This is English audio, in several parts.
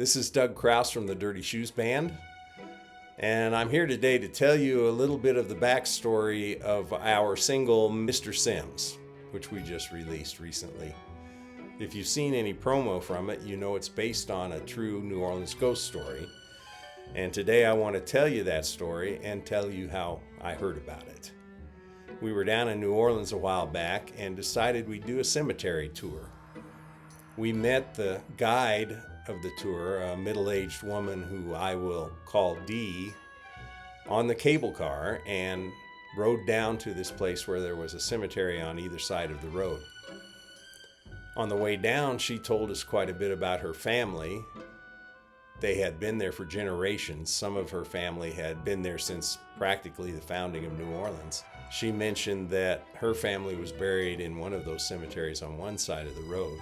This is Doug Kraus from the Dirty Shoes Band, and I'm here today to tell you a little bit of the backstory of our single, Mr. Sims, which we just released recently. If you've seen any promo from it, you know it's based on a true New Orleans ghost story. And today I want to tell you that story and tell you how I heard about it. We were down in New Orleans a while back and decided we'd do a cemetery tour. We met the guide of the tour, a middle-aged woman who I will call Dee, on the cable car and rode down to this place where there was a cemetery on either side of the road. On the way down, she told us quite a bit about her family. They had been there for generations. Some of her family had been there since practically the founding of New Orleans. She mentioned that her family was buried in one of those cemeteries on one side of the road.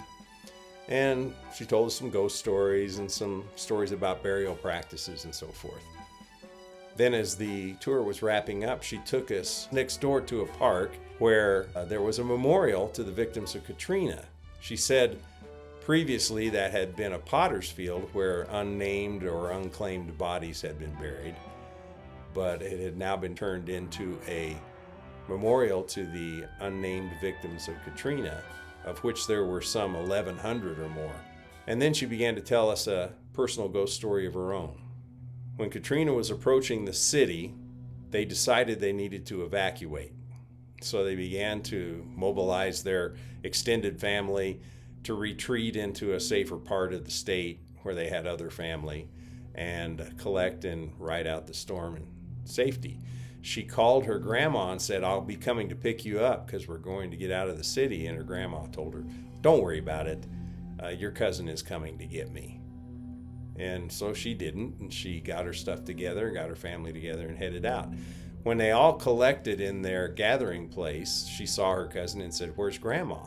And she told us some ghost stories and some stories about burial practices and so forth. Then as the tour was wrapping up, she took us next door to a park where there was a memorial to the victims of Katrina. She said previously that had been a potter's field where unnamed or unclaimed bodies had been buried, but it had now been turned into a memorial to the unnamed victims of Katrina, of which there were some 1,100 or more. And then she began to tell us a personal ghost story of her own. When Katrina was approaching the city, they decided they needed to evacuate. So they began to mobilize their extended family to retreat into a safer part of the state where they had other family and collect and ride out the storm in safety. She called her grandma and said, "I'll be coming to pick you up because we're going to get out of the city." And her grandma told her, "Don't worry about it. Your cousin is coming to get me." And so she didn't, and she got her stuff together, got her family together, and headed out. When they all collected in their gathering place, she saw her cousin and said, "Where's Grandma?"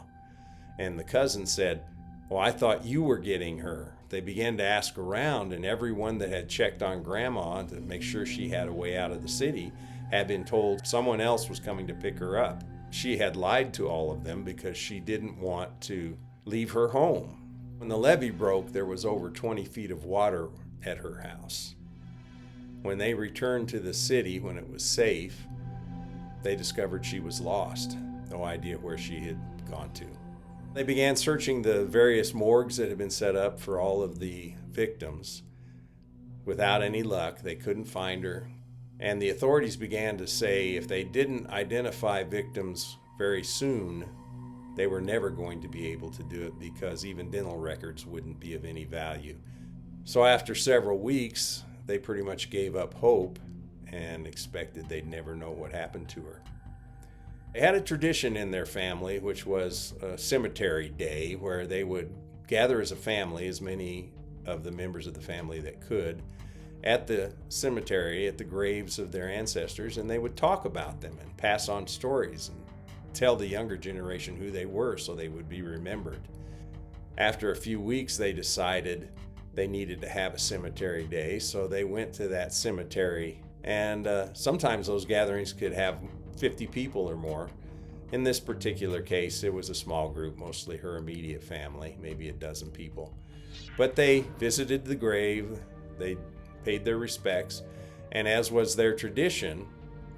And the cousin said, "Well, I thought you were getting her." They began to ask around, and everyone that had checked on Grandma to make sure she had a way out of the city had been told someone else was coming to pick her up. She had lied to all of them because she didn't want to leave her home. When the levee broke, there was over 20 feet of water at her house. When they returned to the city, when it was safe, they discovered she was lost. No idea where she had gone to. They began searching the various morgues that had been set up for all of the victims. Without any luck, they couldn't find her. And the authorities began to say if they didn't identify victims very soon, they were never going to be able to do it because even dental records wouldn't be of any value. So after several weeks, they pretty much gave up hope and expected they'd never know what happened to her. They had a tradition in their family, which was a cemetery day, where they would gather as a family, as many of the members of the family that could, at the cemetery, at the graves of their ancestors, and they would talk about them and pass on stories and tell the younger generation who they were so they would be remembered. After a few weeks, they decided they needed to have a cemetery day, so they went to that cemetery, and sometimes those gatherings could have 50 people or more. In this particular case, it was a small group, mostly her immediate family, maybe a dozen people. But they visited the grave, they paid their respects, and as was their tradition,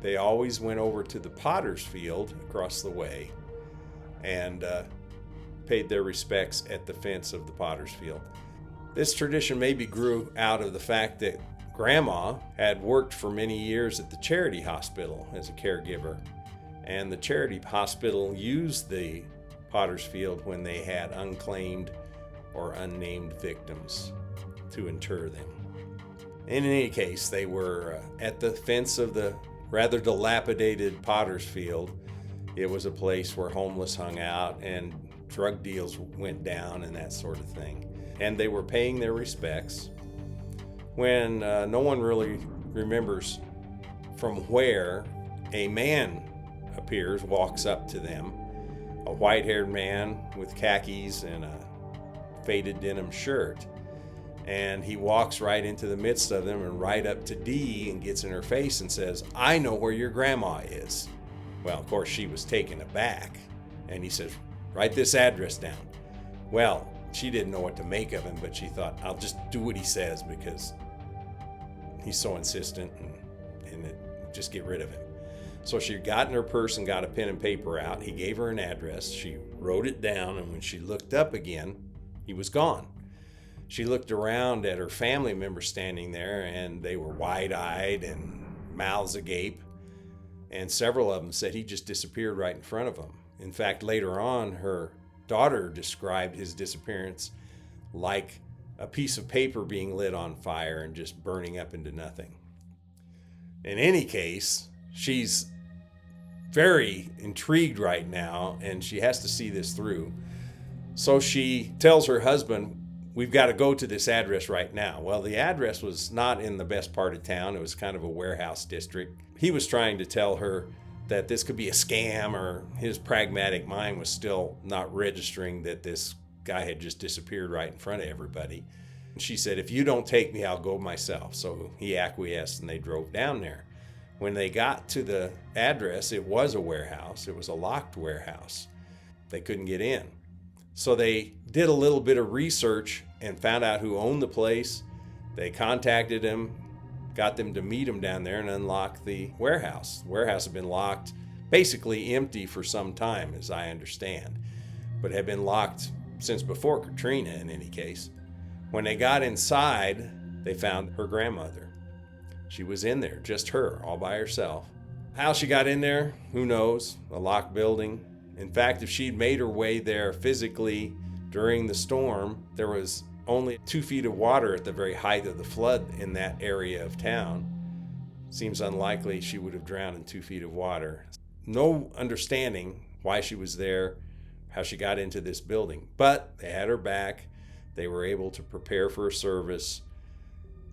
they always went over to the potter's field across the way and paid their respects at the fence of the potter's field. This tradition maybe grew out of the fact that Grandma had worked for many years at the charity hospital as a caregiver, and the charity hospital used the potter's field when they had unclaimed or unnamed victims to inter them. In any case, they were at the fence of the rather dilapidated potter's field. It was a place where homeless hung out and drug deals went down and that sort of thing. And they were paying their respects when no one really remembers from where a man appears, walks up to them, a white-haired man with khakis and a faded denim shirt. And he walks right into the midst of them and right up to Dee and gets in her face and says, "I know where your grandma is." Well, of course, she was taken aback. And he says, "Write this address down." Well, She didn't know what to make of him, but she thought, I'll just do what he says because he's so insistent, and just get rid of him. So she got in her purse and got a pen and paper out. He gave her an address. She wrote it down, and when she looked up again, he was gone. She looked around at her family members standing there, and they were wide-eyed and mouths agape. And several of them said he just disappeared right in front of them. In fact, later on, her daughter described his disappearance like a piece of paper being lit on fire and just burning up into nothing. In any case, she's very intrigued right now, and she has to see this through. So she tells her husband, we've got to go to this address right now. Well, the address was not in the best part of town. It was kind of a warehouse district. He was trying to tell her that this could be a scam, or his pragmatic mind was still not registering that this guy had just disappeared right in front of everybody. And she said, if you don't take me, I'll go myself. So he acquiesced, and they drove down there. When they got to the address, it was a warehouse. It was a locked warehouse. They couldn't get in. So they did a little bit of research and found out who owned the place. They contacted him, got them to meet him down there and unlock the warehouse. The warehouse had been locked, basically empty for some time, as I understand, but had been locked since before Katrina in any case. When they got inside, they found her grandmother. She was in there, just her, all by herself. How she got in there, who knows? A locked building. In fact, if she'd made her way there physically during the storm, there was only 2 feet of water at the very height of the flood in that area of town. Seems unlikely she would have drowned in 2 feet of water. No understanding why she was there, how she got into this building. But they had her back. They were able to prepare for a service,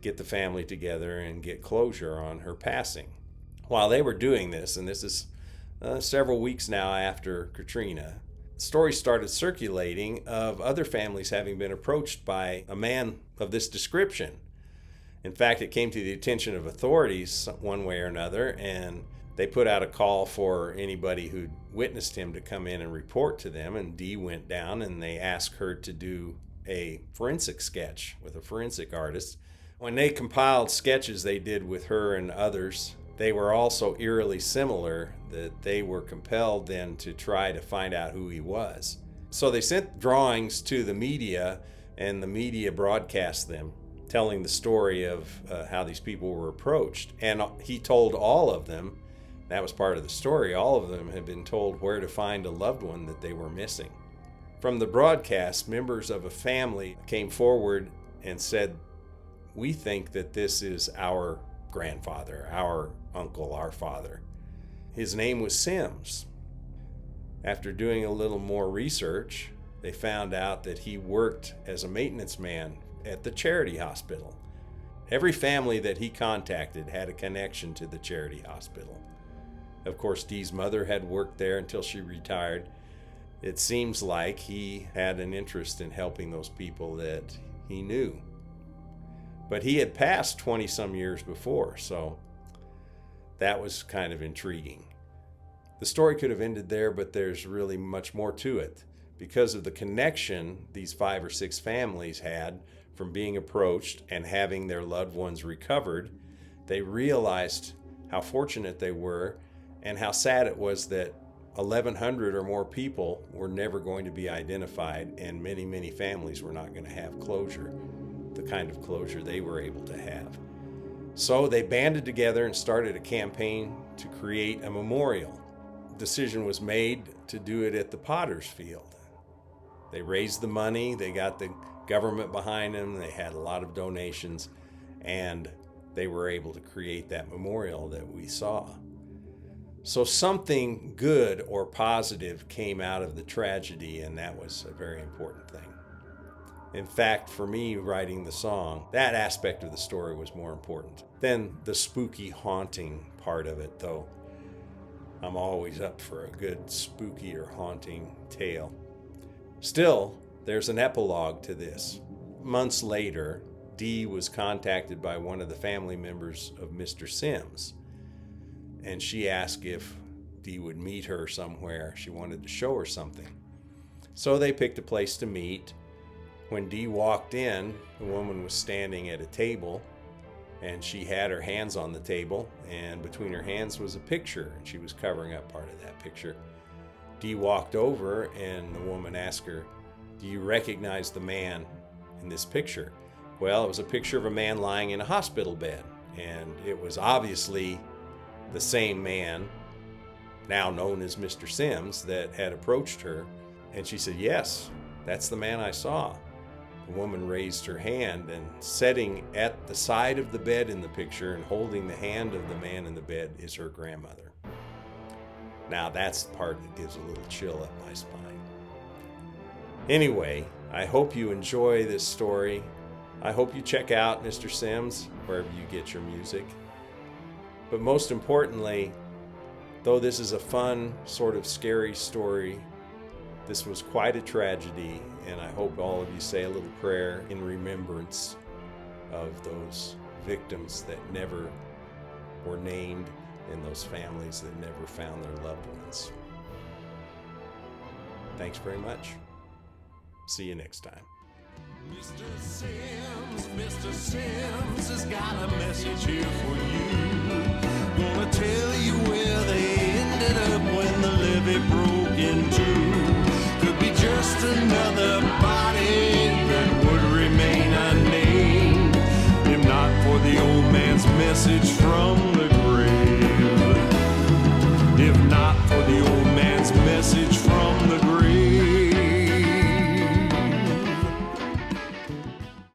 get the family together, and get closure on her passing. While they were doing this, and this is several weeks now after Katrina, stories started circulating of other families having been approached by a man of this description. In fact, it came to the attention of authorities one way or another, and they put out a call for anybody who'd witnessed him to come in and report to them, and Dee went down, and they asked her to do a forensic sketch with a forensic artist. When they compiled sketches they did with her and others, they were all so eerily similar that they were compelled then to try to find out who he was. So they sent drawings to the media, and the media broadcast them, telling the story of how these people were approached. And he told all of them, that was part of the story, all of them had been told where to find a loved one that they were missing. From the broadcast, members of a family came forward and said, we think that this is our grandfather, our uncle, our father. His name was Sims. After doing a little more research, they found out that he worked as a maintenance man at the charity hospital. Every family that he contacted had a connection to the charity hospital. Of course, Dee's mother had worked there until she retired. It seems like he had an interest in helping those people that he knew. But he had passed 20-some years before, so that was kind of intriguing. The story could have ended there, but there's really much more to it. Because of the connection these 5 or 6 families had from being approached and having their loved ones recovered, they realized how fortunate they were and how sad it was that 1,100 or more people were never going to be identified, and many, many families were not going to have closure, the kind of closure they were able to have. So they banded together and started a campaign to create a memorial. Decision was made to do it at the Potter's Field. They raised the money, they got the government behind them, they had a lot of donations, and they were able to create that memorial that we saw. So something good or positive came out of the tragedy, and that was a very important thing. In fact, for me, writing the song, that aspect of the story was more important than the spooky, haunting part of it, though I'm always up for a good spooky or haunting tale. Still, there's an epilogue to this. Months later, Dee was contacted by one of the family members of Mr. Sims, and she asked if Dee would meet her somewhere. She wanted to show her something. So they picked a place to meet, When Dee walked in, the woman was standing at a table, and she had her hands on the table, and between her hands was a picture, and she was covering up part of that picture. Dee walked over, and the woman asked her, "Do you recognize the man in this picture?" Well, it was a picture of a man lying in a hospital bed, and it was obviously the same man, now known as Mr. Sims, that had approached her. And she said, "Yes, that's the man I saw." The woman raised her hand, and sitting at the side of the bed in the picture and holding the hand of the man in the bed is her grandmother. Now that's the part that gives a little chill up my spine. Anyway, I hope you enjoy this story. I hope you check out Mr. Sims wherever you get your music. But most importantly, though this is a fun, sort of scary story, this was quite a tragedy, and I hope all of you say a little prayer in remembrance of those victims that never were named and those families that never found their loved ones. Thanks very much. See you next time. Mr. Sims has got a message here for you. Gonna tell you where they ended up when the levee broke in two. Could be just another